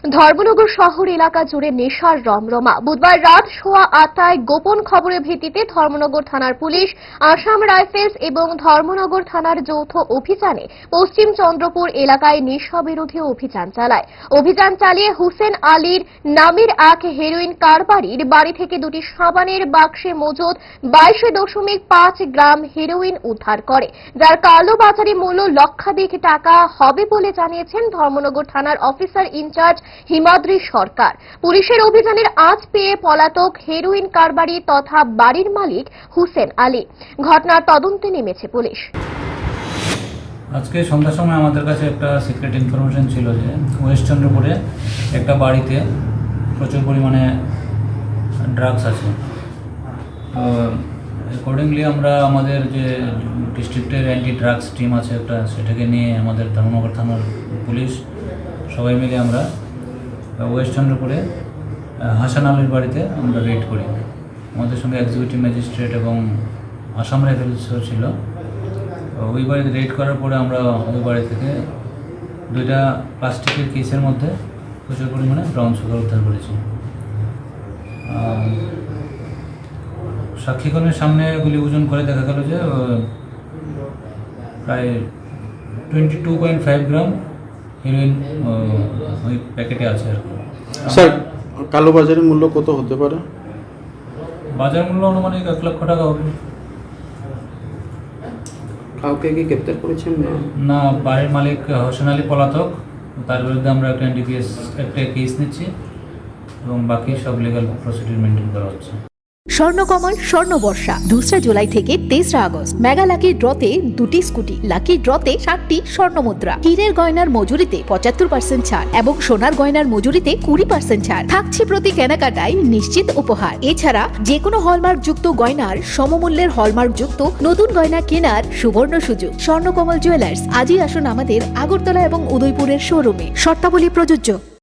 ধর্মনগর শহর এলাকা জুড়ে নেশার রমরমা। বুধবার রাত 8:15 গোপন খবরের ভিত্তিতে ধর্মনগর থানার পুলিশ, আসাম রাইফেলস এবং ধর্মনগর থানার যৌথ অভিযানে পশ্চিম চন্দ্রপুর এলাকায় নেশা বিরোধী অভিযান চালায়। অভিযান চালিয়ে হুসেন আলীর নামের এক হেরোইন কারবারির বাড়ি থেকে দুটি সাবানের বাক্সে মজুদ 22.5 গ্রাম হেরোইন উদ্ধার করে, যার কালোবাজারি মূল্য লক্ষাধিক টাকা হবে বলে জানিয়েছেন ধর্মনগর থানার অফিসার ইনচার্জ হিমাদ্রি সরকার। পুলিশের অভিযানের আঁচ পেয়ে পলাতক হেরোইন কারবারি তথা বাড়ির মালিক হুসেন আলী। ঘটনার তদন্তে নেমেছে পুলিশ। আজকে সন্ধ্যার সময় আমাদের কাছে একটা সিক্রেট ইনফরমেশন ছিল যে ওয়েস্ট চন্দ্রপুরে একটা বাড়িতে প্রচুর পরিমাণে ড্রাগস আছে। তো অ্যাকর্ডিংলি আমরা আমাদের যে ডিস্ট্রিক্টের অ্যান্টি ড্রাগস টিম আছে একটা, সেটাকে নিয়ে আমাদের ধর্মনগর থানার পুলিশ সবাই মিলে আমরা ওয়েস্ট চন্দ্রপুরে হাসান আলীর বাড়িতে আমরা রেড করি। আমাদের সঙ্গে এক্সিকিউটিভ ম্যাজিস্ট্রেট এবং আসাম রাইফেলসও ছিল। ওই বাড়িতে রেড করার পরে আমরা ওই বাড়ি থেকে দুইটা প্লাস্টিকের কেসের মধ্যে প্রচুর পরিমাণে ব্রাউন সুগার উদ্ধার করেছি। সাক্ষীগণের সামনে এগুলি ওজন করে দেখা গেল যে প্রায় 22.5 গ্রাম হিরোইন ওই প্যাকেটে আছে আর কি। স্যার, কালোবাজারের মূল্য কত হতে পারে? বাজার মূল্য আনুমানিক 1 লক্ষ টাকা হবে। কাউকে কি গ্রেপ্তার করেছেন? না, বাড়ির মালিক হোসেন আলী পলাতক, তার বিরুদ্ধে আমরা একটা এনডিপিএস একটা কেস নিচ্ছি এবং বাকি সব লিগাল প্রসিডিউর মেনটেন করা হচ্ছে। স্বর্ণকমল স্বর্ণবর্ষা 2 জুলাই থেকে 23 আগস্ট। মেগা লাকি ড্রতে 2টি স্কুটি, লাকি ড্রতে 7টি স্বর্ণমুদ্রা, হীরের গয়নার মজুরিতে 75% ছাড় এবং সোনার গয়নার মজুরিতে 20% ছাড় থাকছে প্রতি কেনাকাটায় নিশ্চিত উপহার। এছাড়া যে কোনো হলমার্ক যুক্ত গয়নার সমমূল্যের হলমার্ক যুক্ত নতুন গয়না কেনার সুবর্ণ সুযোগ। স্বর্ণকমল জুয়েলার্স, আজই আসুন আমাদের আগরতলা এবং উদয়পুরের শোরুমে। শর্তাবলী প্রযোজ্য।